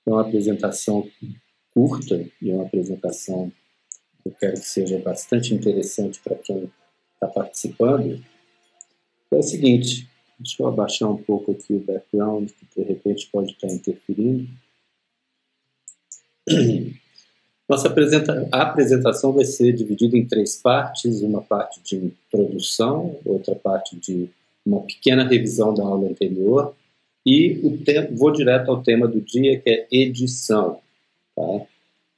É uma apresentação curta e é uma apresentação que eu quero que seja bastante interessante para quem está participando. É o seguinte, deixa eu abaixar um pouco aqui o background, que de repente pode estar interferindo. A apresentação vai ser dividida em 3 partes, uma parte de introdução, outra parte de uma pequena revisão da aula anterior, e vou direto ao tema do dia, que é edição. Tá?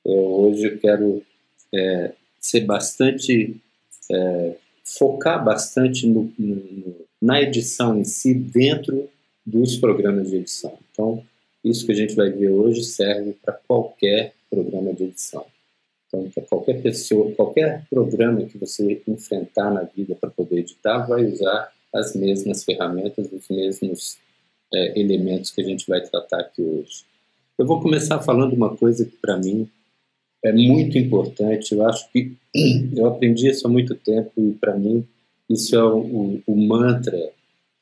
Hoje eu quero ser bastante, focar bastante na edição em si, dentro dos programas de edição. Então, isso que a gente vai ver hoje serve para qualquer programa de edição. Então, para qualquer pessoa, qualquer programa que você enfrentar na vida para poder editar, vai usar as mesmas ferramentas, os mesmos elementos que a gente vai tratar aqui hoje. Eu vou começar falando uma coisa que, para mim, é muito importante. Eu acho que eu aprendi isso há muito tempo e, para mim, isso é o mantra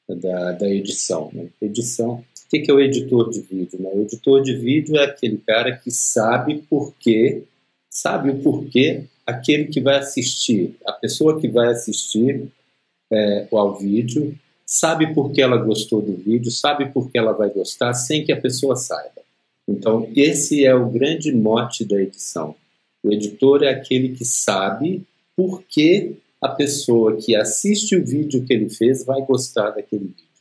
da edição. Né? Edição. O que é o editor de vídeo? Né? O editor de vídeo é aquele cara que sabe o porquê aquele que vai assistir, a pessoa que vai assistir ao vídeo, sabe por que ela gostou do vídeo, sabe por que ela vai gostar, sem que a pessoa saiba. Então, esse é o grande mote da edição. O editor é aquele que sabe por que a pessoa que assiste o vídeo que ele fez vai gostar daquele vídeo.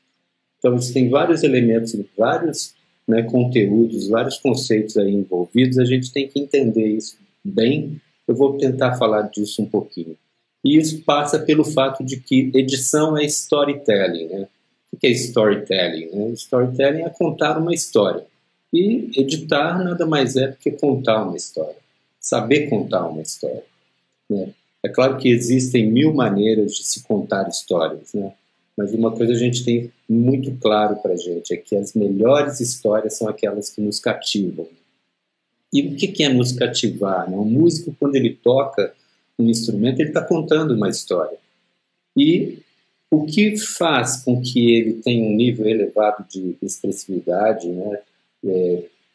Então, isso tem vários elementos, vários conteúdos, vários conceitos aí envolvidos. A gente tem que entender isso bem. Eu vou tentar falar disso um pouquinho. E isso passa pelo fato de que edição é storytelling. Né? O que é storytelling? Né? Storytelling é contar uma história. E editar nada mais é do que contar uma história. Saber contar uma história. Né? É claro que existem 1000 maneiras de se contar histórias, né? Mas uma coisa a gente tem muito claro para a gente, é que as melhores histórias são aquelas que nos cativam. E o que é nos cativar? Né? Um músico, quando ele toca um instrumento, ele está contando uma história. E o que faz com que ele tenha um nível elevado de expressividade, né?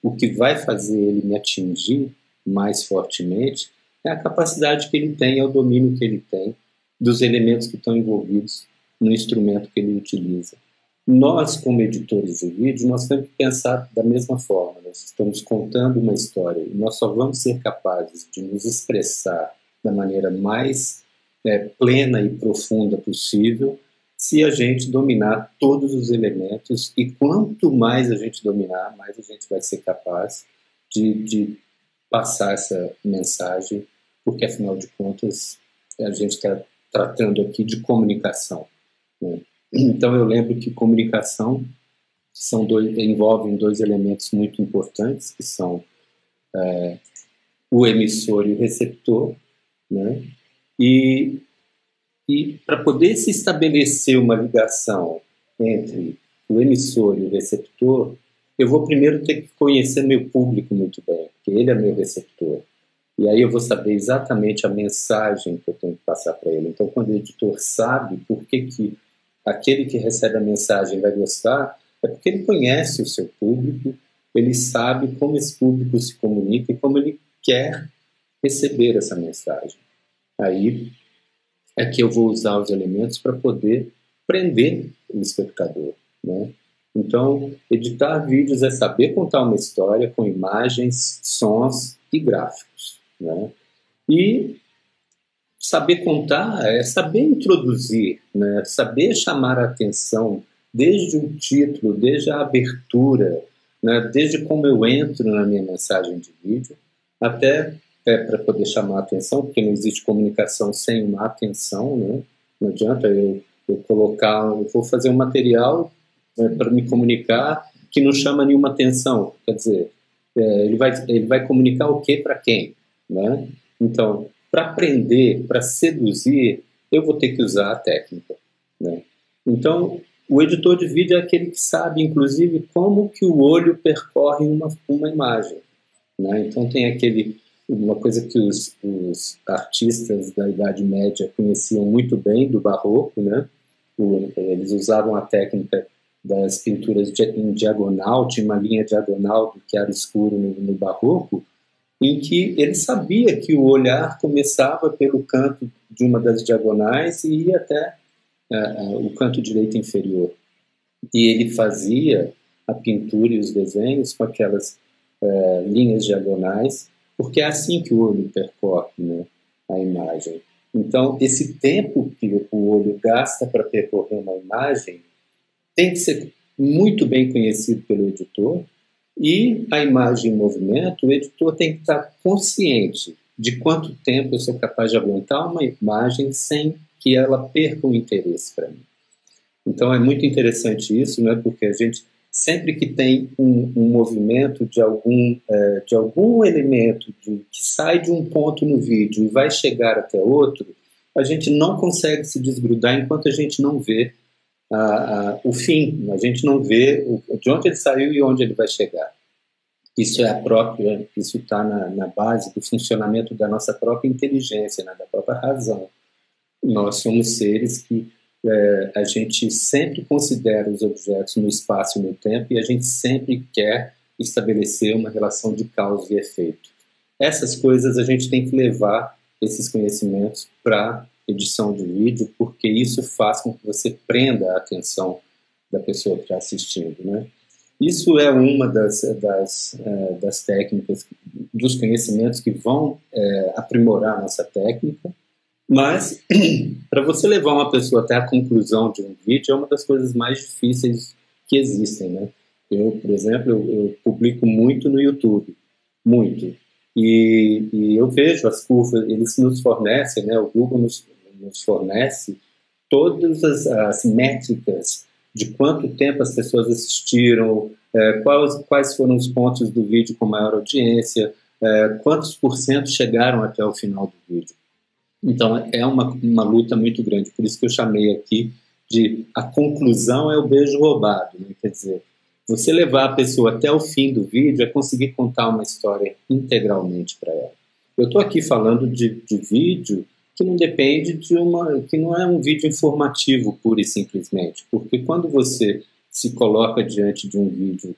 O que vai fazer ele me atingir mais fortemente é a capacidade que ele tem, é o domínio que ele tem dos elementos que estão envolvidos no instrumento que ele utiliza. Nós, como editores de vídeo, nós temos que pensar da mesma forma. Nós estamos contando uma história e nós só vamos ser capazes de nos expressar da maneira mais plena e profunda possível se a gente dominar todos os elementos, e quanto mais a gente dominar, mais a gente vai ser capaz de passar essa mensagem, porque, afinal de contas, a gente está tratando aqui de comunicação. Né? Então, eu lembro que comunicação envolvem 2 elementos muito importantes, que são o emissor e o receptor, né? E para poder se estabelecer uma ligação entre o emissor e o receptor, eu vou primeiro ter que conhecer meu público muito bem, porque ele é meu receptor. E aí eu vou saber exatamente a mensagem que eu tenho que passar para ele. Então, quando o editor sabe por que aquele que recebe a mensagem vai gostar, é porque ele conhece o seu público, ele sabe como esse público se comunica e como ele quer receber essa mensagem. Aí é que eu vou usar os elementos para poder prender o espectador, né? Então, editar vídeos é saber contar uma história com imagens, sons e gráficos, né? E saber contar é saber introduzir, né? Saber chamar a atenção desde o título, desde a abertura, né? Desde como eu entro na minha mensagem de vídeo, até para poder chamar a atenção, porque não existe comunicação sem uma atenção, né? Não adianta eu vou fazer um material para me comunicar que não chama nenhuma atenção. Quer dizer, ele vai comunicar o que para quem? Né? Então, para aprender, para seduzir, eu vou ter que usar a técnica. Né? Então, o editor de vídeo é aquele que sabe, inclusive, como que o olho percorre uma imagem. Né? Então, tem uma coisa que os artistas da Idade Média conheciam muito bem, do Barroco, né? Eles usavam a técnica das pinturas em diagonal, tinha uma linha diagonal do que era escuro no barroco, em que ele sabia que o olhar começava pelo canto de uma das diagonais e ia até o canto direito inferior. E ele fazia a pintura e os desenhos com aquelas linhas diagonais, porque é assim que o olho percorre, né, a imagem. Então, esse tempo que o olho gasta para percorrer uma imagem tem que ser muito bem conhecido pelo editor, e a imagem em movimento, o editor tem que estar consciente de quanto tempo eu sou capaz de aguentar uma imagem sem que ela perca o interesse para mim. Então é muito interessante isso, né, porque a gente, sempre que tem um movimento de algum elemento que sai de um ponto no vídeo e vai chegar até outro, a gente não consegue se desgrudar enquanto a gente não vê o fim, a gente não vê de onde ele saiu e onde ele vai chegar. Isso isso está na base do funcionamento da nossa própria inteligência, né, da própria razão. Nós somos seres que a gente sempre considera os objetos no espaço e no tempo, e a gente sempre quer estabelecer uma relação de causa e efeito. Essas coisas a gente tem que levar esses conhecimentos para edição de vídeo, porque isso faz com que você prenda a atenção da pessoa que está assistindo, né? Isso é uma das técnicas, dos conhecimentos que vão aprimorar a nossa técnica, mas para você levar uma pessoa até a conclusão de um vídeo é uma das coisas mais difíceis que existem, né? Eu, por exemplo, eu publico muito no YouTube, muito. E eu vejo as curvas, eles nos fornecem, né? O Google nos fornece todas as métricas de quanto tempo as pessoas assistiram, quais foram os pontos do vídeo com maior audiência, quantos % chegaram até o final do vídeo. Então é uma luta muito grande, por isso que eu chamei aqui de a conclusão é o beijo roubado, né? Quer dizer, você levar a pessoa até o fim do vídeo é conseguir contar uma história integralmente para ela. Eu estou aqui falando de vídeo que não depende que não é um vídeo informativo pura e simplesmente, porque quando você se coloca diante de um vídeo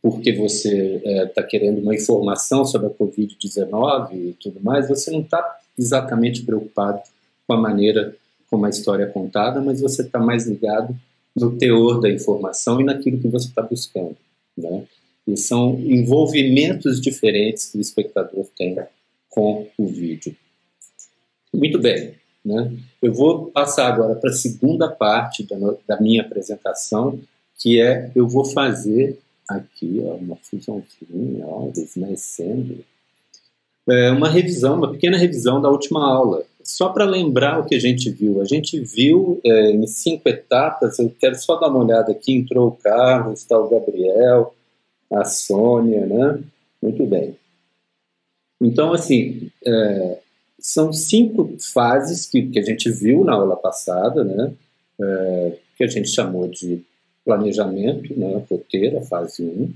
porque você está querendo uma informação sobre a Covid-19 e tudo mais, você não está exatamente preocupado com a maneira como a história é contada, mas você está mais ligado no teor da informação e naquilo que você está buscando, né? E são envolvimentos diferentes que o espectador tem com o vídeo. Muito bem, né? Eu vou passar agora para a segunda parte da minha apresentação, que eu vou fazer aqui uma fusãozinha, desmecendo, uma revisão, uma pequena revisão da última aula, só para lembrar o que a gente viu. A gente viu em 5 etapas, eu quero só dar uma olhada aqui, entrou o Carlos, está o Gabriel, a Sônia, né? Muito bem. Então, assim, são 5 fases que a gente viu na aula passada, né? Que a gente chamou de planejamento, né? Roteiro, a fase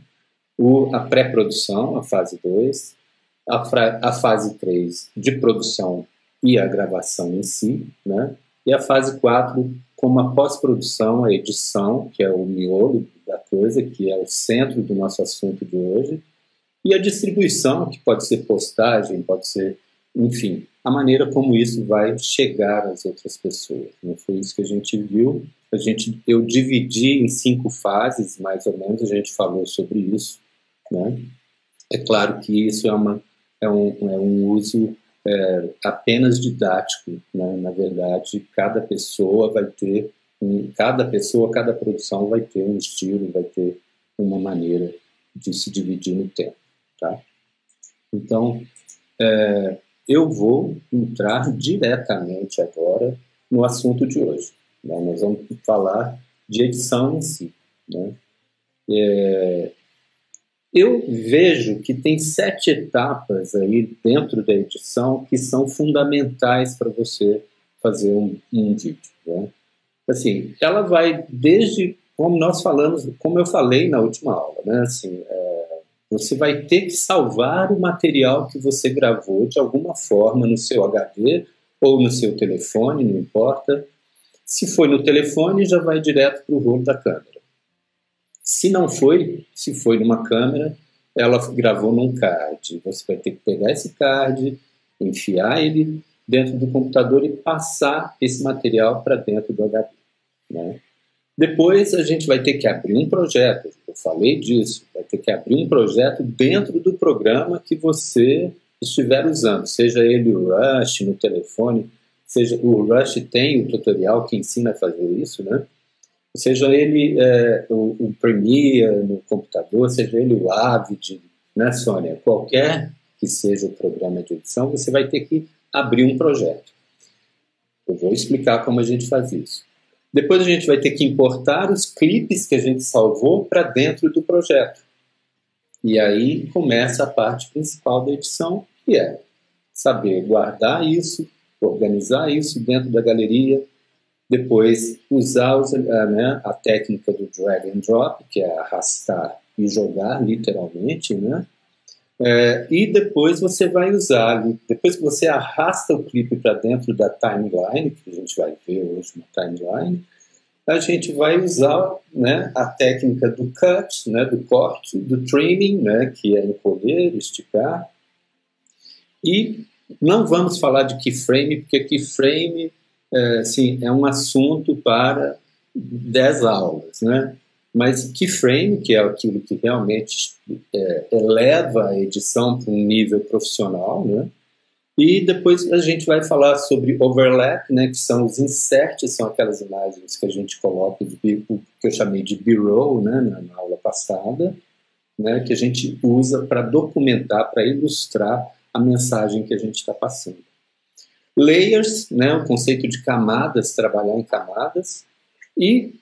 1, a pré-produção, a fase 2, a fase 3 de produção e a gravação em si, né? E a fase 4 como a pós-produção, a edição, que é o miolo da coisa, que é o centro do nosso assunto de hoje, e a distribuição, que pode ser postagem, pode ser, enfim, a maneira como isso vai chegar às outras pessoas, né? Foi isso que a gente viu. Eu dividi em 5 fases, mais ou menos, a gente falou sobre isso, né? É claro que isso é um uso apenas didático, né? Na verdade, cada produção vai ter um estilo, vai ter uma maneira de se dividir no tempo, tá? Então, eu vou entrar diretamente agora no assunto de hoje, né? Nós vamos falar de edição em si, né? Eu vejo que tem 7 etapas aí dentro da edição que são fundamentais para você fazer um vídeo, né? Assim, ela vai desde, como eu falei na última aula, né? Assim, você vai ter que salvar o material que você gravou de alguma forma no seu HD ou no seu telefone, não importa. Se foi no telefone, já vai direto para o rolo da câmera. Se não foi, se foi numa câmera, ela gravou num card. Você vai ter que pegar esse card, enfiar ele dentro do computador e passar esse material para dentro do HD, né? Depois a gente vai ter que abrir um projeto, eu falei disso, vai ter que abrir um projeto dentro do programa que você estiver usando, seja ele o Rush no telefone, seja o Rush tem o tutorial que ensina a fazer isso, né? Seja ele o Premiere no computador, seja ele o Avid, né, Sônia? Qualquer que seja o programa de edição, você vai ter que abrir um projeto. Eu vou explicar como a gente faz isso. Depois a gente vai ter que importar os clipes que a gente salvou para dentro do projeto. E aí começa a parte principal da edição, que é saber guardar isso, organizar isso dentro da galeria, depois usar a técnica do drag and drop, que é arrastar e jogar, literalmente, né? E depois você vai usar, depois que você arrasta o clipe para dentro da timeline, que a gente vai ver hoje na timeline, a gente vai usar, né, a técnica do cut, né, do corte, do trimming, né, que é encolher, esticar. E não vamos falar de keyframe, porque keyframe é um assunto para 10 aulas, né? Mas keyframe, que é aquilo que realmente eleva a edição para um nível profissional, né? E depois a gente vai falar sobre overlap, né? Que são os inserts, são aquelas imagens que a gente coloca, que eu chamei de B-roll, né? Na aula passada, né? Que a gente usa para documentar, para ilustrar a mensagem que a gente está passando. Layers, né? O conceito de camadas, trabalhar em camadas. E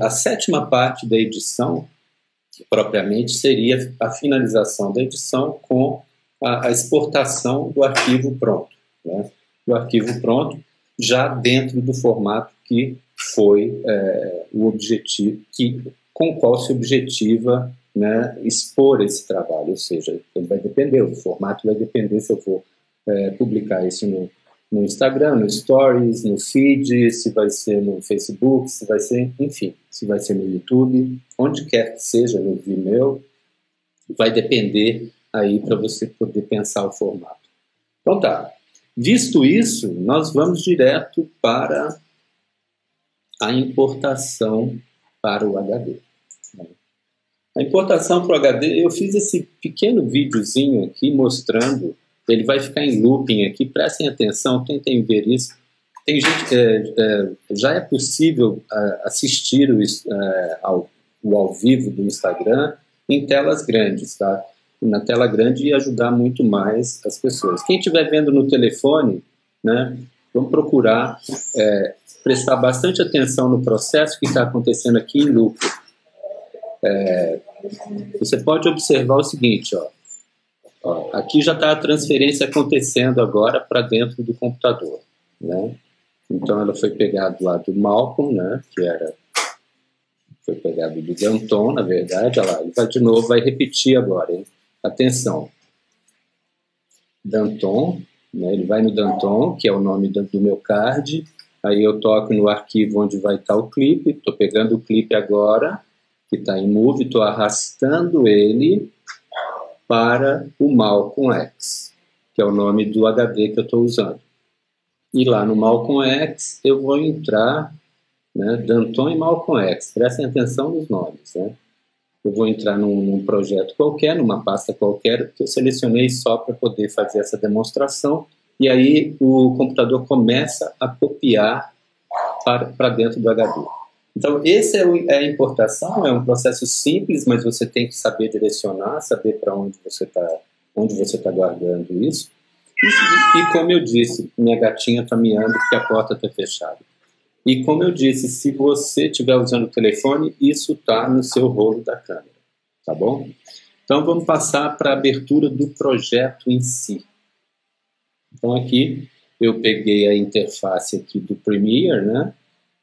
a sétima parte da edição, que propriamente seria a finalização da edição com a exportação do arquivo pronto, né? Do arquivo pronto já dentro do formato que foi o objetivo, com o qual se objetiva, né, expor esse trabalho, ou seja, ele vai depender, o formato vai depender se eu vou publicar isso no Instagram, no Stories, no Feed, se vai ser no Facebook, se vai ser, enfim, se vai ser no YouTube, onde quer que seja, no Vimeo, vai depender aí para você poder pensar o formato. Então tá, visto isso, nós vamos direto para a importação para o HD. A importação para o HD, eu fiz esse pequeno videozinho aqui mostrando. Ele vai ficar em looping aqui, prestem atenção, tentem ver isso. Tem gente, já é possível assistir o ao vivo do Instagram em telas grandes, tá? Na tela grande ia ajudar muito mais as pessoas. Quem estiver vendo no telefone, né, vamos procurar prestar bastante atenção no processo que está acontecendo aqui em looping. Você pode observar o seguinte, ó. Aqui já está a transferência acontecendo agora para dentro do computador, né? Então ela foi pegada lá do Malcolm, né? Foi pegado do Danton, na verdade. Olha lá, ele vai de novo, vai repetir agora, hein? Atenção. Danton, né? Ele vai no Danton, que é o nome do meu card. Aí eu toco no arquivo onde vai estar o clipe. Estou pegando o clipe agora, que está em Move, estou arrastando ele para o Malcolm X, que é o nome do HD que eu estou usando. E lá no Malcolm X eu vou entrar, né, Danton e Malcolm X, prestem atenção nos nomes, né? Eu vou entrar num projeto qualquer, numa pasta qualquer, que eu selecionei só para poder fazer essa demonstração, e aí o computador começa a copiar para dentro do HD. Então, esse é a importação, é um processo simples, mas você tem que saber direcionar, saber para onde você está guardando isso. E como eu disse, minha gatinha está miando porque a porta está fechada. E como eu disse, se você estiver usando o telefone, isso está no seu rolo da câmera, tá bom? Então, vamos passar para a abertura do projeto em si. Então, aqui eu peguei a interface aqui do Premiere, né?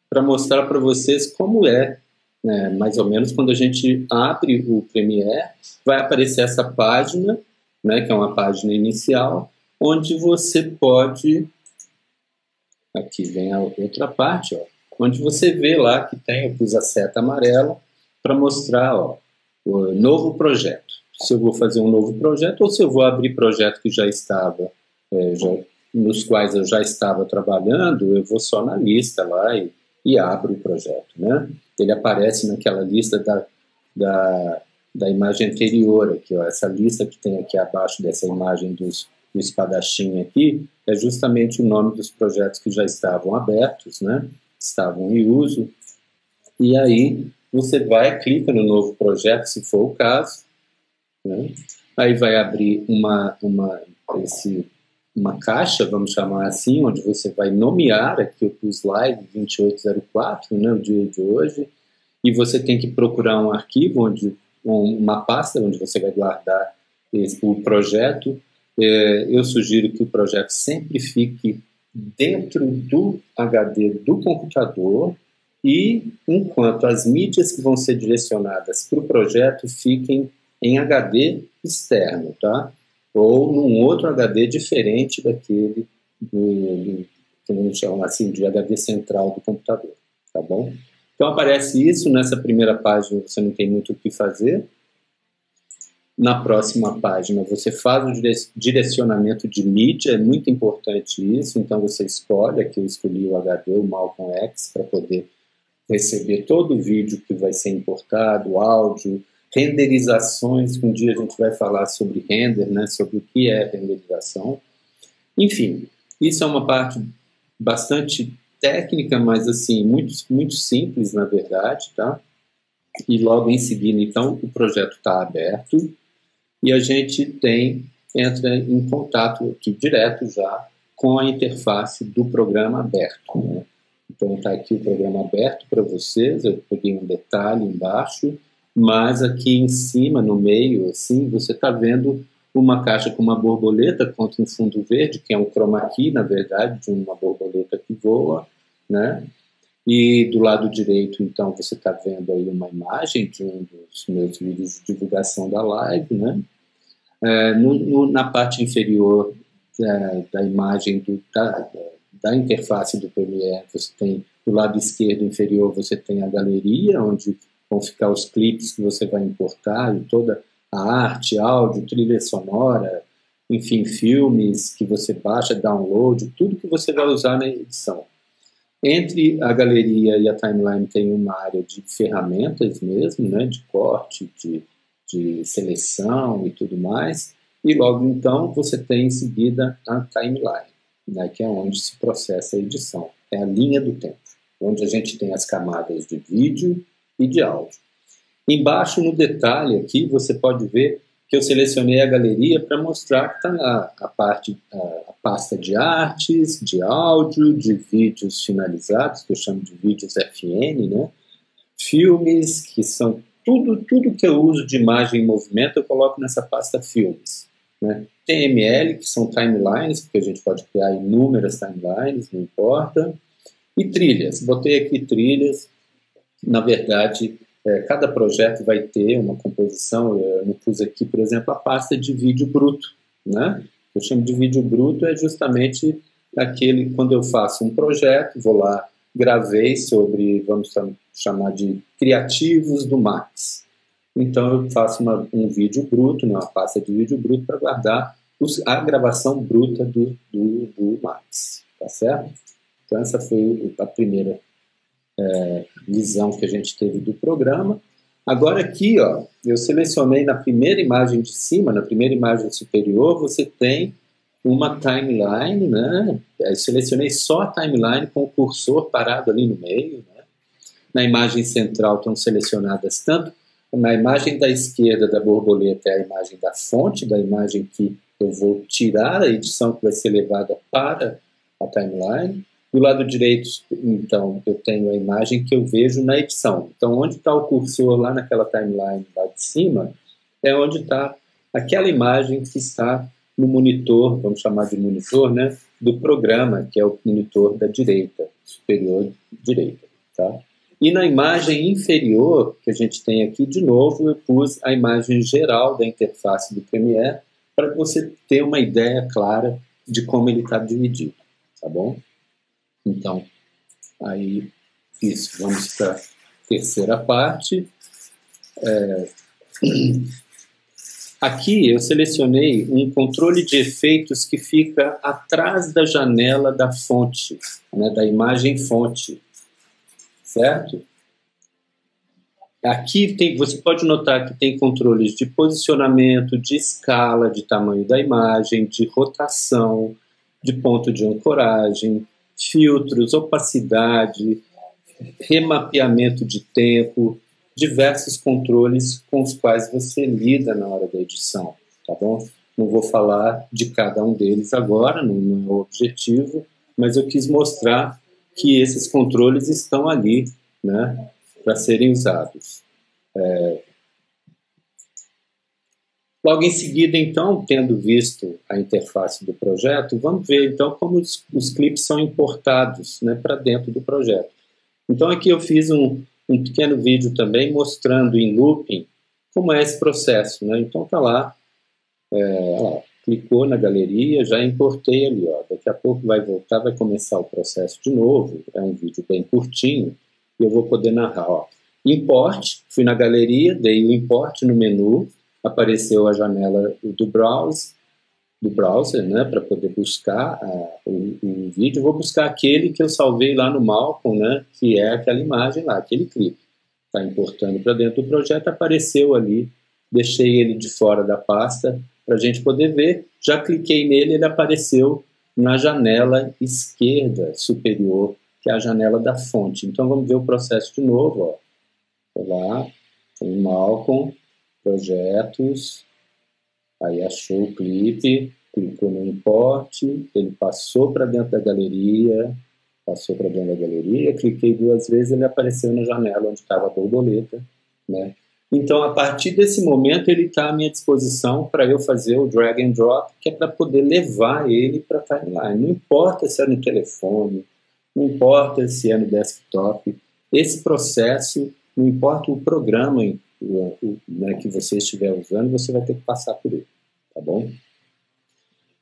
Para mostrar para vocês como é, né, mais ou menos, quando a gente abre o Premiere, vai aparecer essa página, né, que é uma página inicial, onde você pode, aqui vem a outra parte, ó, onde você vê lá que tem, eu pus a seta amarela, para mostrar, ó, o novo projeto. Se eu vou fazer um novo projeto ou se eu vou abrir projeto que já estava, nos quais eu já estava trabalhando, eu vou só na lista lá e abro o projeto, né? Ele aparece naquela lista da imagem anterior aqui, ó, essa lista que tem aqui abaixo dessa imagem do espadachim aqui, é justamente o nome dos projetos que já estavam abertos, né? Estavam em uso, e aí você vai, clica no novo projeto, se for o caso, né? Aí vai abrir uma caixa, vamos chamar assim, onde você vai nomear, aqui eu pus live 2804, né, o dia de hoje, e você tem que procurar um arquivo, uma pasta onde você vai guardar o projeto. Eu sugiro que o projeto sempre fique dentro do HD do computador, e enquanto as mídias que vão ser direcionadas para o projeto fiquem em HD externo, tá? Ou num outro HD diferente daquele que a gente chama assim de HD central do computador, tá bom? Então aparece isso, nessa primeira página você não tem muito o que fazer. Na próxima página você faz o direcionamento de mídia, é muito importante isso, então você escolhe, aqui eu escolhi o HD, o Malcolm X, para poder receber todo o vídeo que vai ser importado, áudio, renderizações, que um dia a gente vai falar sobre render, né, sobre o que é renderização. Enfim, isso é uma parte bastante técnica, mas assim, muito simples, na verdade, tá? E logo em seguida, então, o projeto está aberto e a gente entra em contato aqui direto já com a interface do programa aberto, né? Então está aqui o programa aberto para vocês, eu peguei um detalhe embaixo, mas aqui em cima, no meio, assim, você está vendo uma caixa com uma borboleta contra um fundo verde, que é um chroma key, na verdade, de uma borboleta que voa, né? E do lado direito, então, você está vendo aí uma imagem de um dos meus vídeos de divulgação da live, né? Na parte inferior da imagem da interface do Premiere, você tem, do lado esquerdo inferior, você tem a galeria, onde vão ficar os clipes que você vai importar, e toda a arte, áudio, trilha sonora, enfim, filmes que você baixa, download, tudo que você vai usar na edição. Entre a galeria e a timeline tem uma área de ferramentas mesmo, né, de corte, de seleção e tudo mais, e logo então você tem em seguida a timeline, né, que é onde se processa a edição, é a linha do tempo, onde a gente tem as camadas de vídeo e de áudio. Embaixo no detalhe aqui você pode ver que eu selecionei a galeria para mostrar que está lá a pasta de artes, de áudio, de vídeos finalizados, que eu chamo de vídeos FN, né? Filmes, que são tudo que eu uso de imagem em movimento, eu coloco nessa pasta filmes, né? TML, que são timelines, porque a gente pode criar inúmeras timelines, não importa. E trilhas, botei aqui trilhas, na verdade, cada projeto vai ter uma composição, eu pus aqui, por exemplo, a pasta de vídeo bruto, né? Eu chamo de vídeo bruto, é justamente aquele, quando eu faço um projeto, vou lá, gravei sobre, vamos chamar de criativos do Max. Então eu faço um vídeo bruto, né, uma pasta de vídeo bruto para guardar a gravação bruta do Max, tá certo? Então essa foi a primeira visão que a gente teve do programa. Agora aqui, ó, eu selecionei na primeira imagem de cima, na primeira imagem superior, você tem uma timeline, né? Eu selecionei só a timeline com o cursor parado ali no meio, né? Na imagem central estão selecionadas tanto na imagem da esquerda da borboleta é a imagem da fonte, da imagem que eu vou tirar a edição que vai ser levada para a timeline. Do lado direito, então, eu tenho a imagem que eu vejo na edição. Então, onde está o cursor lá naquela timeline lá de cima, é onde está aquela imagem que está no monitor, vamos chamar de monitor, né, do programa, que é o monitor da direita, superior direita, tá? E na imagem inferior, que a gente tem aqui, de novo, eu pus a imagem geral da interface do Premiere, para você ter uma ideia clara de como ele está dividido, tá bom? Então, aí, isso, vamos para a terceira parte. Aqui eu selecionei um controle de efeitos que fica atrás da janela da fonte, né, da imagem fonte, certo? Aqui você pode notar que tem controles de posicionamento, de escala, de tamanho da imagem, de rotação, de ponto de ancoragem, filtros, opacidade, remapeamento de tempo, diversos controles com os quais você lida na hora da edição, tá bom? Não vou falar de cada um deles agora, não é o objetivo, mas eu quis mostrar que esses controles estão ali, né, para serem usados. Logo em seguida, então, tendo visto a interface do projeto, vamos ver, então, como os clipes são importados, né, para dentro do projeto. Então, aqui eu fiz um pequeno vídeo também mostrando em looping como é esse processo, né? Então, tá lá, clicou na galeria, já importei ali, ó. Daqui a pouco vai voltar, vai começar o processo de novo. É um vídeo bem curtinho e eu vou poder narrar, ó. Import, fui na galeria, dei o import no menu, apareceu a janela do browser, né, para poder buscar o vídeo. Eu vou buscar aquele que eu salvei lá no Malcolm, né, que é aquela imagem lá, aquele clipe. Está importando para dentro do projeto, apareceu ali, deixei ele de fora da pasta para a gente poder ver. Já cliquei nele, ele apareceu na janela esquerda superior, que é a janela da fonte. Então vamos ver o processo de novo, ó. Vou lá, tem Malcolm, projetos, aí achou o clipe, clicou no import, ele passou para dentro da galeria, cliquei 2 vezes, ele apareceu na janela onde estava a borboleta, né? Então, a partir desse momento, ele está à minha disposição para eu fazer o drag and drop, que é para poder levar ele para a timeline. Não importa se é no telefone, não importa se é no desktop, esse processo, não importa o programa né, que você estiver usando, você vai ter que passar por ele, tá bom?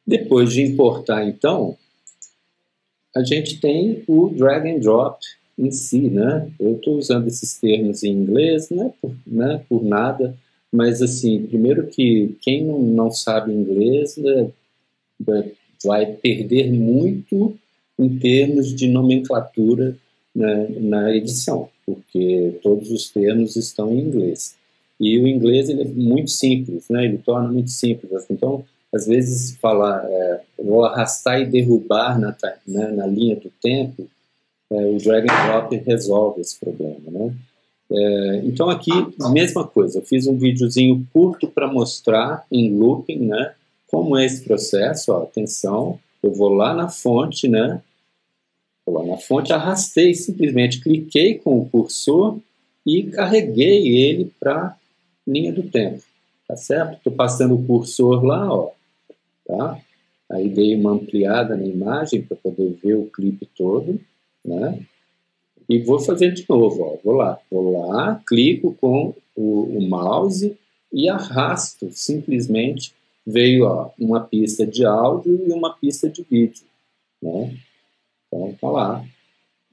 Depois de importar, então, a gente tem o drag and drop em si, né? Eu estou usando esses termos em inglês, né, por nada, mas assim, primeiro que quem não sabe inglês, né, vai perder muito em termos de nomenclatura, né, na edição, porque todos os termos estão em inglês. E o inglês ele é muito simples, né? Ele torna muito simples. Então, às vezes, falar, vou arrastar e derrubar na linha do tempo, o drag and drop resolve esse problema, né? Então, aqui, mesma coisa. Eu fiz um videozinho curto para mostrar em looping, né? Como é esse processo, ó, atenção, eu vou lá na fonte, né? Vou lá na fonte, arrastei, simplesmente cliquei com o cursor e carreguei ele para linha do tempo, tá certo? Estou passando o cursor lá, ó, tá? Aí dei uma ampliada na imagem para poder ver o clipe todo, né? E vou fazer de novo, ó. Vou lá, clico com o mouse e arrasto, simplesmente veio, ó, uma pista de áudio e uma pista de vídeo, né? Então tá lá,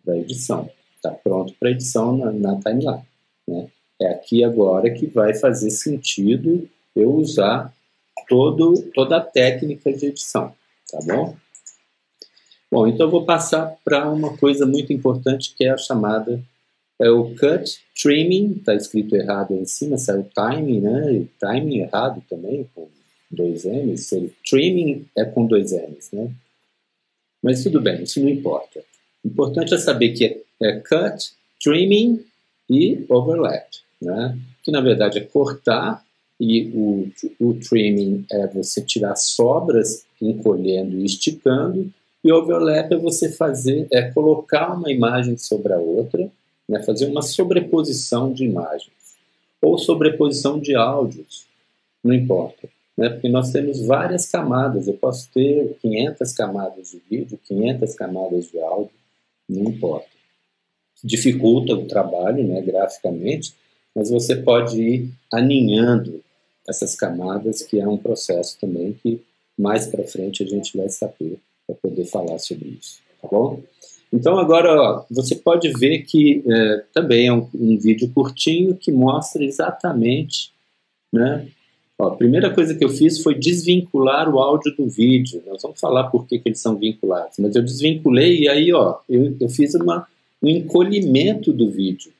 da edição, tá pronto para edição na timeline, né? É aqui agora que vai fazer sentido eu usar toda a técnica de edição, tá bom? Bom, então eu vou passar para uma coisa muito importante que é a chamada, o cut, trimming, está escrito errado aí em cima, saiu timing, né? E timing errado também, com 2 M's, trimming é com 2 M's, né? Mas tudo bem, isso não importa. O importante é saber que é cut, trimming e overlap, né? Que na verdade é cortar, e o trimming é você tirar sobras, encolhendo e esticando, e overlap é você colocar uma imagem sobre a outra, né? Fazer uma sobreposição de imagens, ou sobreposição de áudios, não importa, né? Porque nós temos várias camadas, eu posso ter 500 camadas de vídeo, 500 camadas de áudio, não importa. Dificulta o trabalho, né, graficamente, mas você pode ir aninhando essas camadas, que é um processo também que mais para frente a gente vai saber para poder falar sobre isso, tá bom? Então agora ó, você pode ver que também é um vídeo curtinho que mostra exatamente, né? Ó, a primeira coisa que eu fiz foi desvincular o áudio do vídeo. Nós vamos falar por que eles são vinculados, mas eu desvinculei e aí ó, eu fiz um encolhimento do vídeo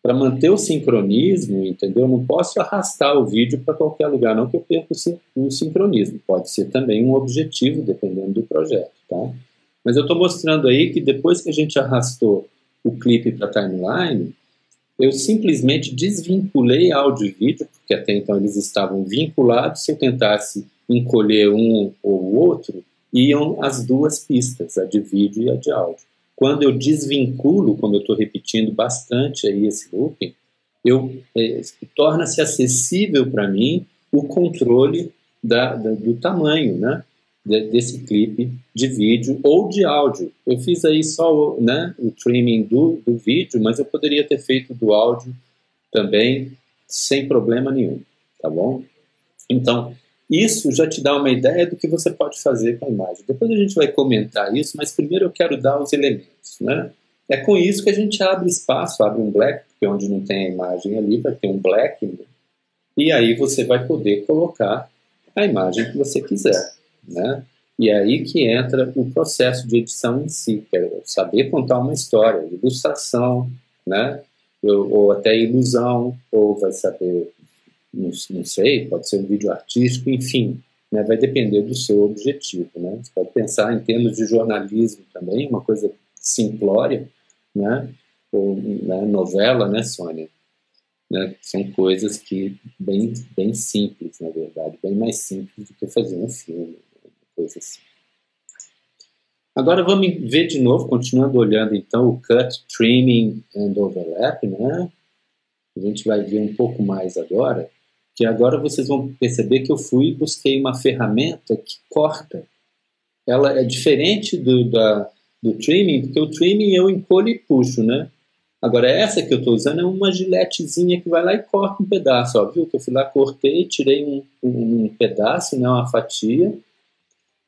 para manter o sincronismo, entendeu? Não posso arrastar o vídeo para qualquer lugar, não que eu perca o sincronismo. Pode ser também um objetivo, dependendo do projeto, tá? Mas eu estou mostrando aí que depois que a gente arrastou o clipe para a timeline, eu simplesmente desvinculei áudio e vídeo, porque até então eles estavam vinculados. Se eu tentasse encolher um ou o outro, iam as duas pistas, a de vídeo e a de áudio. Quando eu desvinculo, como eu estou repetindo bastante aí esse looping, torna-se acessível para mim o controle do tamanho, né, desse clipe de vídeo ou de áudio. Eu fiz aí só, né, o trimming do vídeo, mas eu poderia ter feito do áudio também sem problema nenhum, tá bom? Então, isso já te dá uma ideia do que você pode fazer com a imagem. Depois a gente vai comentar isso, mas primeiro eu quero dar os elementos, né? É com isso que a gente abre espaço, abre um black, porque onde não tem a imagem ali vai ter um black, né? E aí você vai poder colocar a imagem que você quiser, né? E é aí que entra o processo de edição em si, que é saber contar uma história, ilustração, né? Ou até ilusão, ou vai saber, não sei, pode ser um vídeo artístico, enfim, né? Vai depender do seu objetivo, né? Você pode pensar em termos de jornalismo também, uma coisa simplória, né? Ou né, novela, né, Sônia? Né? São coisas que bem simples, na verdade, bem mais simples do que fazer um filme, coisa assim. Agora vamos ver de novo, continuando olhando então o Cut, Trimming and Overlap, né? A gente vai ver um pouco mais agora, que agora vocês vão perceber que eu fui e busquei uma ferramenta que corta. Ela é diferente do trimming, porque o trimming eu encolho e puxo, né? Agora, essa que eu estou usando é uma giletezinha que vai lá e corta um pedaço, ó, viu? Que eu fui lá, cortei, tirei um pedaço, né, uma fatia.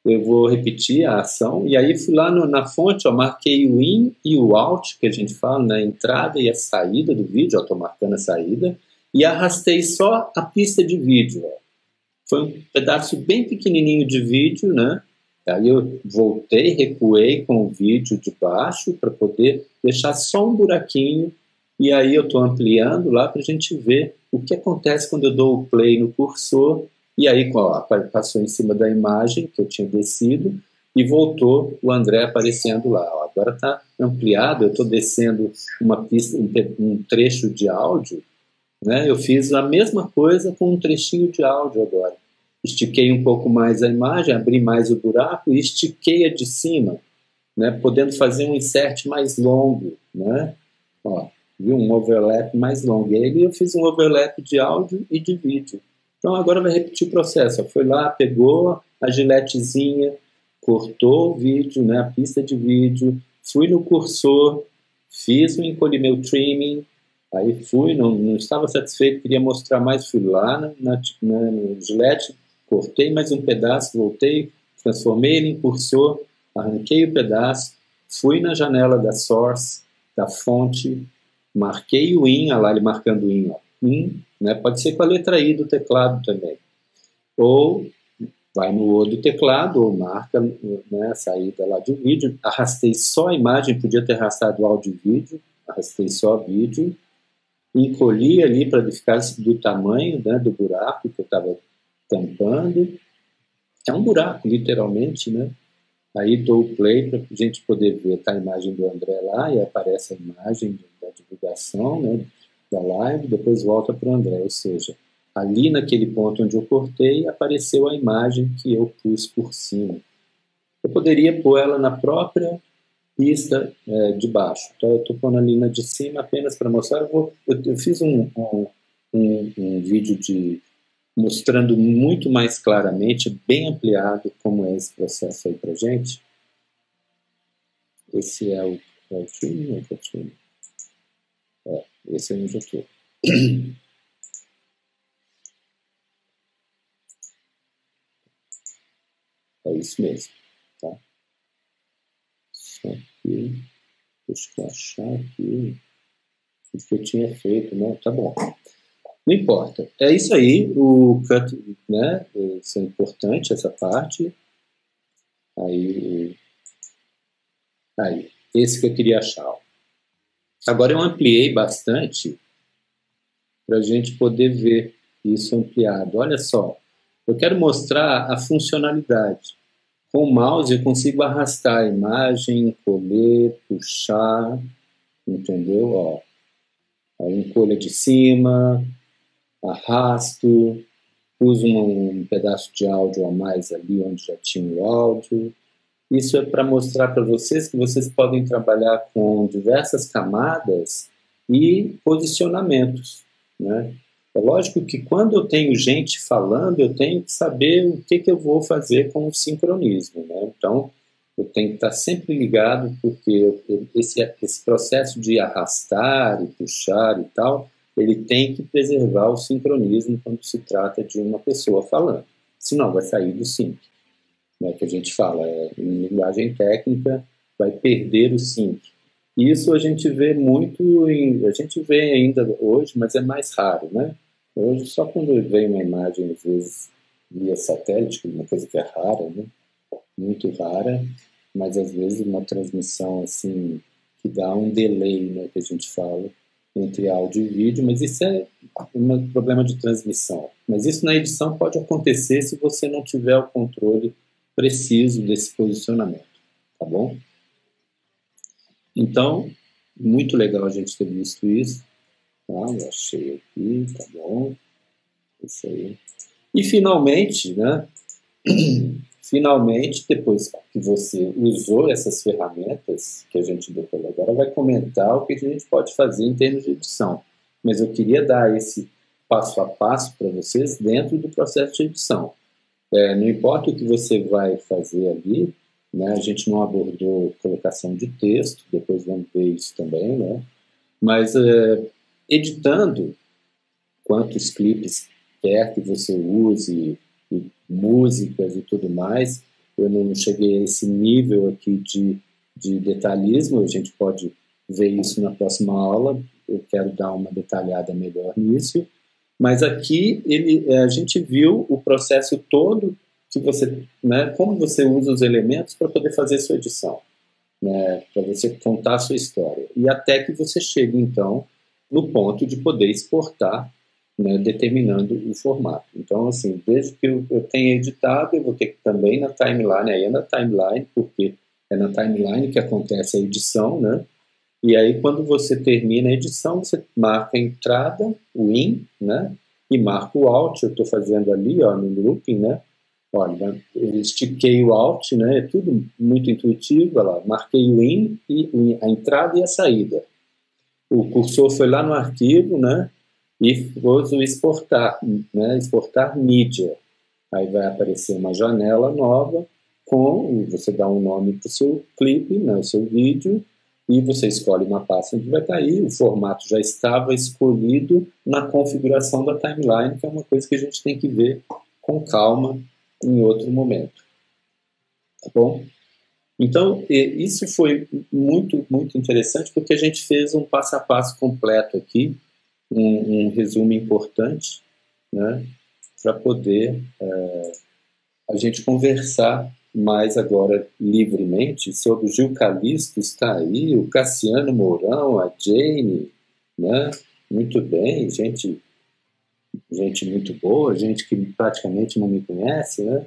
Eu vou repetir a ação. E aí fui lá na fonte, ó, marquei o in e o out, que a gente fala, né, a entrada e a saída do vídeo, estou marcando a saída. E arrastei só a pista de vídeo, ó. Foi um pedaço bem pequenininho de vídeo, né? Aí eu voltei, recuei com o vídeo de baixo para poder deixar só um buraquinho. E aí eu estou ampliando lá para a gente ver o que acontece quando eu dou o play no cursor. E aí ó, passou em cima da imagem que eu tinha descido e voltou o André aparecendo lá. Ó, agora está ampliado, eu estou descendo uma pista, um trecho de áudio, né? Eu fiz a mesma coisa com um trechinho de áudio agora. Estiquei um pouco mais a imagem, abri mais o buraco e estiquei a de cima, né? Podendo fazer um insert mais longo, né? Ó, viu? Um overlap mais longo. E aí eu fiz um overlap de áudio e de vídeo. Então agora vai repetir o processo. Ó, foi lá, pegou a giletezinha, cortou o vídeo, né? A pista de vídeo, fui no cursor, fiz o encolhimento trimming. Aí fui, não estava satisfeito, queria mostrar mais, fui lá no Gillette, cortei mais um pedaço, voltei, transformei ele em cursor, arranquei o pedaço, fui na janela da source, da fonte, marquei o in, olha lá ele marcando o in, ó, in, né? Pode ser com a letra I do teclado também. Ou vai no O do teclado, ou marca, né, a saída lá de vídeo, arrastei só a imagem, podia ter arrastado áudio e vídeo, arrastei só vídeo, encolhi ali para ele ficar do tamanho, né, do buraco que eu estava tampando. É um buraco, literalmente, né? Aí dou o play para a gente poder ver, tá a imagem do André lá e aparece a imagem da divulgação, né, da live, depois volta para o André, ou seja, ali naquele ponto onde eu cortei, apareceu a imagem que eu pus por cima. Eu poderia pôr ela na própria pista de baixo. Então eu estou pondo ali na de cima apenas para mostrar. Eu fiz um vídeo mostrando muito mais claramente, bem ampliado, como é esse processo aí para gente. Esse é o filme, é o filme. Esse é onde eu estou. É isso mesmo. Tá? aqui. Deixa eu achar aqui o que eu tinha feito, né? Tá bom. Não importa. É isso aí, o cut, né? Isso é importante, essa parte. Aí, esse que eu queria achar. Agora eu ampliei bastante para a gente poder ver isso ampliado. Olha só, eu quero mostrar a funcionalidade. Com o mouse eu consigo arrastar a imagem, encolher, puxar, entendeu? Ó, aí encolha de cima, arrasto, uso um pedaço de áudio a mais ali onde já tinha o áudio. Isso é para mostrar para vocês que vocês podem trabalhar com diversas camadas e posicionamentos, né? É lógico que quando eu tenho gente falando, eu tenho que saber o que eu vou fazer com o sincronismo, né? Então, eu tenho que estar sempre ligado, porque esse processo de arrastar e puxar e tal, ele tem que preservar o sincronismo quando se trata de uma pessoa falando, senão vai sair do sync, né, que a gente fala, em linguagem técnica, vai perder o sync. Isso a gente vê muito, a gente vê ainda hoje, mas é mais raro, né? Hoje, só quando vem uma imagem, às vezes, via satélite, uma coisa que é rara, né? Muito rara, mas às vezes uma transmissão, assim, que dá um delay, né, que a gente fala, entre áudio e vídeo, mas isso é um problema de transmissão. Mas isso na edição pode acontecer se você não tiver o controle preciso desse posicionamento, tá bom? Então, muito legal a gente ter visto isso, tá? Eu achei aqui, tá bom? Isso aí. E finalmente, né? Finalmente, depois que você usou essas ferramentas que a gente depois agora vai comentar o que a gente pode fazer em termos de edição. Mas eu queria dar esse passo a passo para vocês dentro do processo de edição. Não importa o que você vai fazer ali, né? A gente não abordou colocação de texto, depois vamos ver isso também, né? Mas editando, quantos clipes quer que você use, e músicas e tudo mais, eu não cheguei a esse nível aqui de detalhismo, a gente pode ver isso na próxima aula, eu quero dar uma detalhada melhor nisso, mas aqui a gente viu o processo todo que você, né, como você usa os elementos para poder fazer sua edição, né, para você contar a sua história. E até que você chegue, então, no ponto de poder exportar, né, determinando o formato. Então, assim, desde que eu tenha editado, eu vou ter que também na timeline, aí é na timeline, porque é na timeline que acontece a edição, né? E aí, quando você termina a edição, você marca a entrada, o in, né? E marca o out, eu estou fazendo ali, ó, no looping, né? Olha, eu estiquei o out, né? É tudo muito intuitivo, olha lá, marquei o in, e a entrada e a saída. O cursor foi lá no arquivo, né? E pôs o exportar, né? Exportar mídia. Aí vai aparecer uma janela nova você dá um nome para o seu clipe, né? O seu vídeo, e você escolhe uma pasta onde vai estar aí, o formato já estava escolhido na configuração da timeline, que é uma coisa que a gente tem que ver com calma em outro momento. Tá bom? Então, isso foi muito, muito interessante, porque a gente fez um passo a passo completo aqui, um resumo importante, né, para poder a gente conversar mais agora livremente sobre o Gil Calisto, está aí, o Cassiano Mourão, a Jane, né, muito bem, gente muito boa, gente que praticamente não me conhece, né?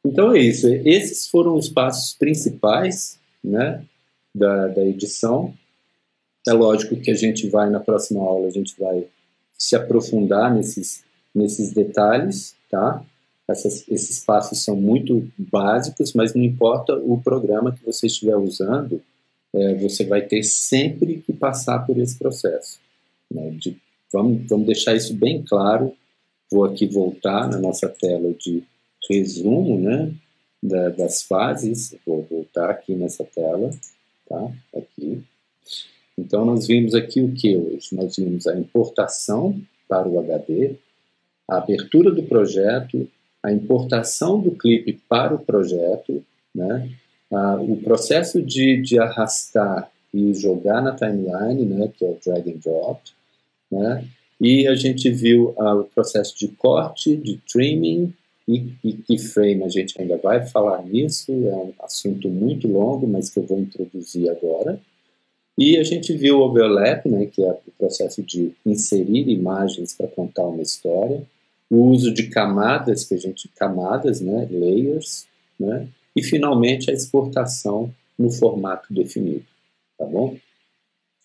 Então é isso, esses foram os passos principais, né, da edição. É lógico que a gente vai, na próxima aula, a gente vai se aprofundar nesses detalhes, tá? Esses passos são muito básicos, mas não importa o programa que você estiver usando, você vai ter sempre que passar por esse processo, né? Vamos deixar isso bem claro. Vou aqui voltar na nossa tela de resumo, né, das fases. Vou voltar aqui nessa tela, tá? Aqui. Então, nós vimos aqui o que hoje? Nós vimos a importação para o HD, a abertura do projeto, a importação do clipe para o projeto, né? O processo de arrastar e jogar na timeline, né, que é o drag and drop, né, e a gente viu o processo de corte, de trimming e keyframe. A gente ainda vai falar nisso, é um assunto muito longo, mas que eu vou introduzir agora. E a gente viu o overlap, né, que é o processo de inserir imagens para contar uma história, o uso de camadas, camadas, né, layers, né, e finalmente a exportação no formato definido, tá bom?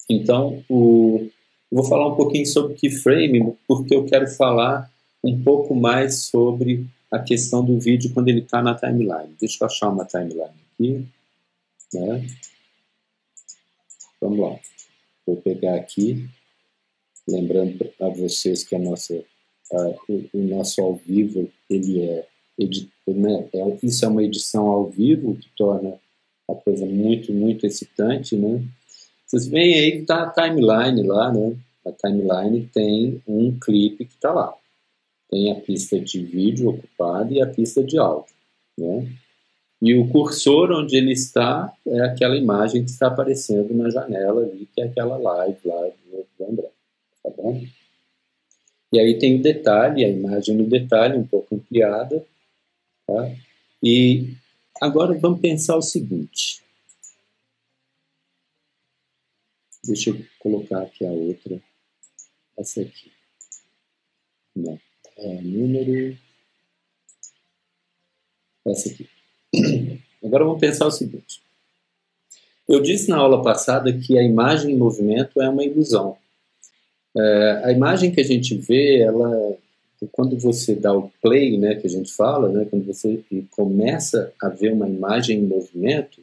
Então, eu vou falar um pouquinho sobre keyframe, porque eu quero falar um pouco mais sobre a questão do vídeo quando ele está na timeline. Deixa eu achar uma timeline aqui, né? Vamos lá. Vou pegar aqui, lembrando a vocês que o nosso ao vivo, ele né, isso é uma edição ao vivo, que torna a coisa muito, muito excitante, né? Vocês veem aí que está a timeline lá, né? A timeline tem um clipe que está lá. Tem a pista de vídeo ocupada e a pista de áudio, né? E o cursor onde ele está é aquela imagem que está aparecendo na janela ali, que é aquela live lá do André, tá bom? E aí tem o detalhe, a imagem no detalhe, um pouco ampliada, tá? E agora vamos pensar o seguinte. Deixa eu colocar aqui a outra, essa aqui. Não, número... Essa aqui. Agora vamos pensar o seguinte. Eu disse na aula passada que a imagem em movimento é uma ilusão. A imagem que a gente vê, quando você dá o play, né, que a gente fala, né, quando você começa a ver uma imagem em movimento,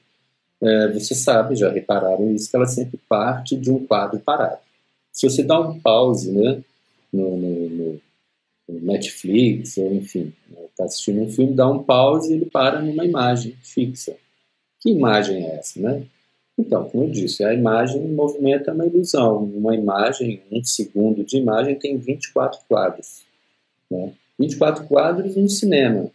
você sabe, já repararam isso, que ela sempre parte de um quadro parado. Se você dá um pause, né, no Netflix, ou enfim, está assistindo um filme, dá um pause e ele para numa imagem fixa. Que imagem é essa, né? Então, como eu disse, a imagem em movimento é uma ilusão. Uma imagem, um segundo de imagem tem 24 quadros. Né? 24 quadros no cinema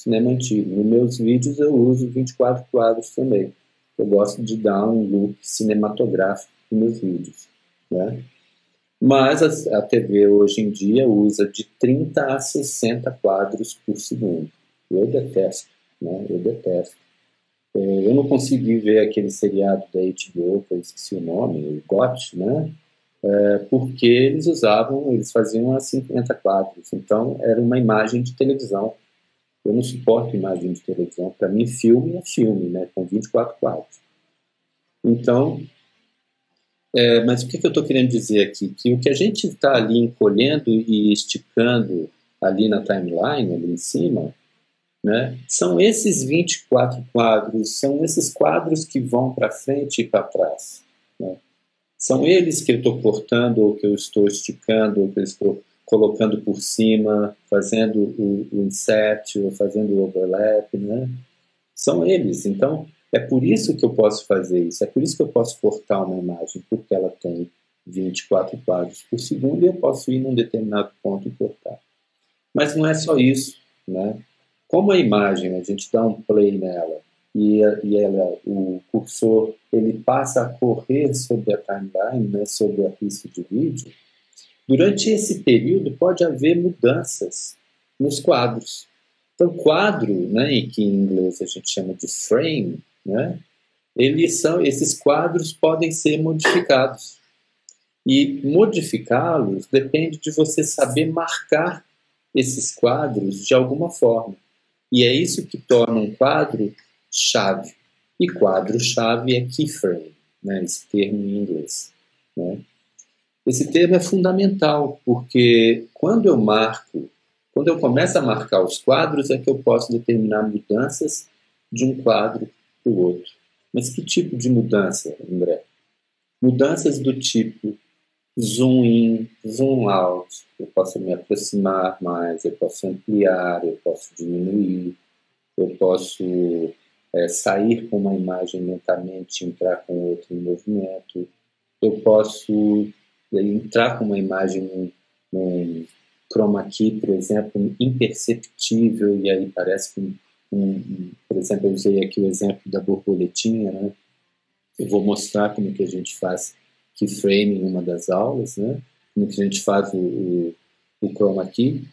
antigo. Nos meus vídeos eu uso 24 quadros também. Eu gosto de dar um look cinematográfico nos meus vídeos. Né? Mas a TV hoje em dia usa de 30 a 60 quadros por segundo. Eu detesto, né? Eu detesto. Eu não consegui ver aquele seriado da HBO, que eu esqueci o nome, o GOT, né? Porque eles faziam a 50 quadros. Então, era uma imagem de televisão. Eu não suporto imagem de televisão. Para mim, filme é filme, né? Com 24 quadros. Então... mas o que eu estou querendo dizer aqui? Que o que a gente está ali encolhendo e esticando ali na timeline, ali em cima, né, são esses 24 quadros, são esses quadros que vão para frente e para trás. Né? São eles que eu estou cortando, ou que eu estou esticando, ou que eu estou colocando por cima, fazendo o insert, ou fazendo o overlap. Né? São eles. Então, é por isso que eu posso fazer isso, é por isso que eu posso cortar uma imagem, porque ela tem 24 quadros por segundo e eu posso ir num determinado ponto e cortar. Mas não é só isso, né? Como a imagem, a gente dá um play nela e o cursor ele passa a correr sobre a timeline, né, sobre a pista de vídeo, durante esse período pode haver mudanças nos quadros. Então, quadro, né, que em inglês a gente chama de frame, né, esses quadros podem ser modificados. E modificá-los depende de você saber marcar esses quadros de alguma forma. E é isso que torna um quadro-chave. E quadro-chave é keyframe, né, esse termo em inglês. Né? Esse termo é fundamental, porque quando eu começo a marcar os quadros, é que eu posso determinar mudanças de um quadro para o outro. Mas que tipo de mudança, André? Mudanças do tipo zoom in, zoom out. Eu posso me aproximar mais, eu posso ampliar, eu posso diminuir, eu posso sair com uma imagem lentamente, entrar com outra em movimento. Eu posso entrar com uma imagem num chroma key, por exemplo, imperceptível, e aí parece por exemplo, eu usei aqui o exemplo da borboletinha, né? Eu vou mostrar como que a gente faz keyframe em uma das aulas, né? Como que a gente faz o chroma key.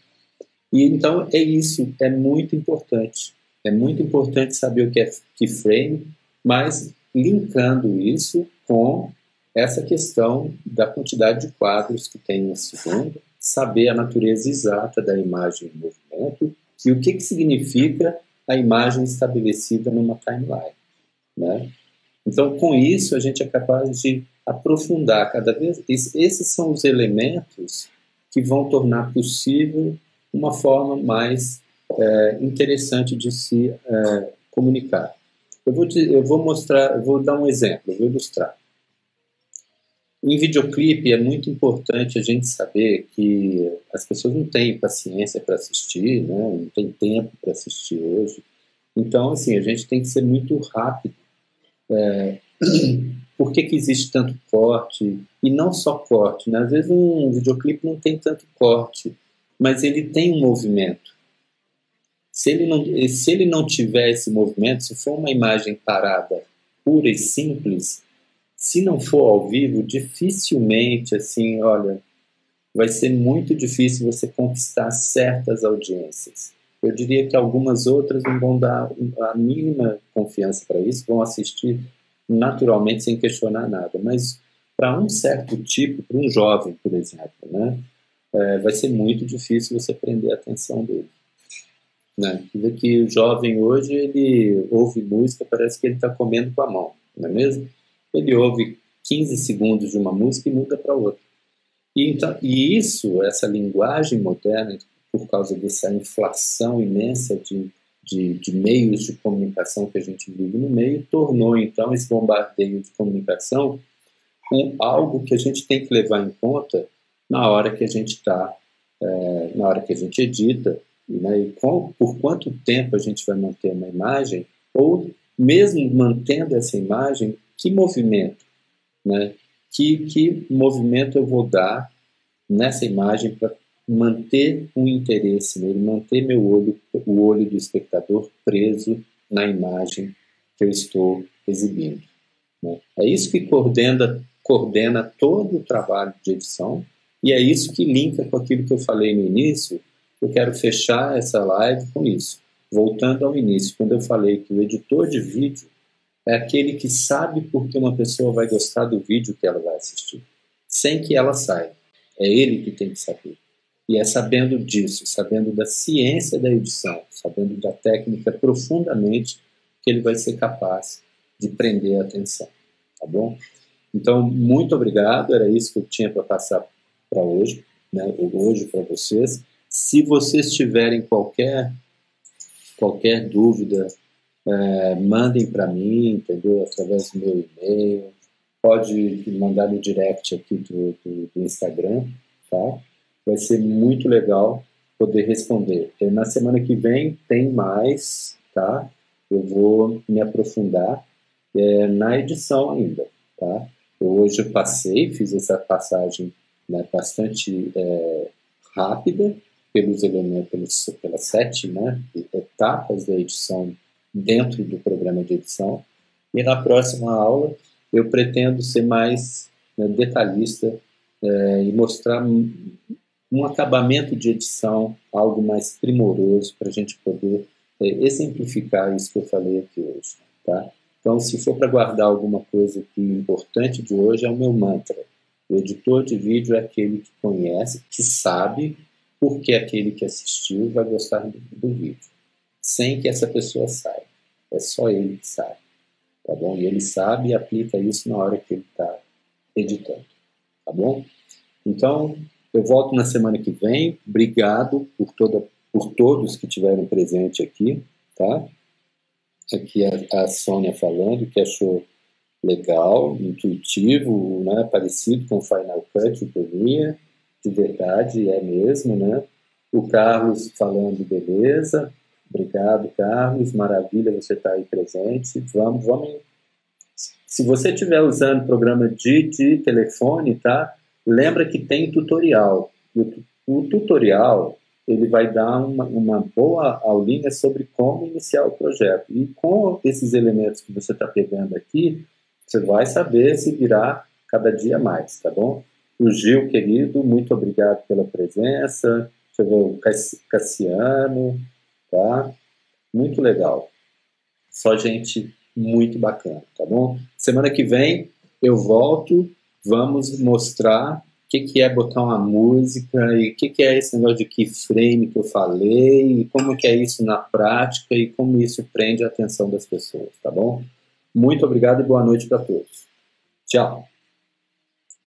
E então é isso, é muito importante. É muito importante saber o que é keyframe, mas linkando isso com essa questão da quantidade de quadros que tem um segundo, saber a natureza exata da imagem em movimento e o que significa a imagem estabelecida numa timeline, né? Então, com isso, a gente é capaz de aprofundar cada vez. Esses são os elementos que vão tornar possível uma forma mais interessante de se comunicar. Eu vou dar um exemplo, eu vou ilustrar. Em videoclipe é muito importante a gente saber que as pessoas não têm paciência para assistir, né? Não tem tempo para assistir hoje. Então, assim, a gente tem que ser muito rápido. Por que existe tanto corte? E não só corte, né? Às vezes um videoclipe não tem tanto corte, mas ele tem um movimento. Se ele não tiver esse movimento, se for uma imagem parada, pura e simples, se não for ao vivo, dificilmente, assim, olha, vai ser muito difícil você conquistar certas audiências. Eu diria que algumas outras não vão dar a mínima confiança para isso, vão assistir naturalmente sem questionar nada. Mas para um certo tipo, para um jovem, por exemplo, né, vai ser muito difícil você prender a atenção dele. Né? Quer que o jovem hoje, ele ouve música, parece que ele está comendo com a mão, não é mesmo? Ele ouve 15 segundos de uma música e muda para outra. E isso, essa linguagem moderna, por causa dessa inflação imensa de meios de comunicação que a gente vive no meio, tornou, então, esse bombardeio de comunicação algo que a gente tem que levar em conta na hora que a gente está, na hora que a gente edita, né, e por quanto tempo a gente vai manter uma imagem, ou mesmo mantendo essa imagem, que movimento, né? Que movimento eu vou dar nessa imagem para manter um interesse nele, manter o olho do espectador preso na imagem que eu estou exibindo, né? É isso que coordena todo o trabalho de edição, e é isso que linka com aquilo que eu falei no início. Eu quero fechar essa live com isso. Voltando ao início, quando eu falei que o editor de vídeo é aquele que sabe por que uma pessoa vai gostar do vídeo que ela vai assistir, sem que ela saiba. É ele que tem que saber. E é sabendo disso, sabendo da ciência da edição, sabendo da técnica profundamente, que ele vai ser capaz de prender a atenção. Tá bom? Então, muito obrigado. Era isso que eu tinha para passar para hoje, né? Hoje para vocês. Se vocês tiverem qualquer dúvida, mandem para mim, entendeu? Através do meu e-mail. Pode mandar no direct aqui do Instagram, tá? Vai ser muito legal poder responder. Na semana que vem tem mais, tá? Eu vou me aprofundar na edição ainda, tá? Hoje eu fiz essa passagem, né, bastante rápida pelos elementos, pelas 7, né, etapas da edição dentro do programa de edição. E na próxima aula eu pretendo ser mais, né, detalhista e mostrar um acabamento de edição, algo mais primoroso para a gente poder exemplificar isso que eu falei aqui hoje, tá? Então, se for para guardar alguma coisa que importante de hoje, é o meu mantra. O editor de vídeo é aquele que conhece, que sabe por que aquele que assistiu vai gostar do vídeo, sem que essa pessoa saiba. É só ele que sabe, tá bom? E ele sabe e aplica isso na hora que ele está editando, tá bom? Então, eu volto na semana que vem. Obrigado por todos que estiveram presentes aqui, tá? Aqui a Sônia falando que achou legal, intuitivo, né? Parecido com o Final Cut, o Premiere, de verdade, é mesmo, né? O Carlos falando, beleza. Obrigado, Carlos. Maravilha você estar aí presente. Vamos. Se você estiver usando programa de telefone, tá? Lembra que tem tutorial. O tutorial ele vai dar uma boa aulinha sobre como iniciar o projeto. E com esses elementos que você está pegando aqui, você vai saber se virar cada dia mais, tá bom? O Gil, querido, muito obrigado pela presença. Deixa eu ver o Cassiano, tá? Muito legal. Só gente muito bacana, tá bom? Semana que vem eu volto, vamos mostrar o que é botar uma música e o que é esse negócio de keyframe que eu falei, e como que é isso na prática e como isso prende a atenção das pessoas, tá bom? Muito obrigado e boa noite para todos. Tchau!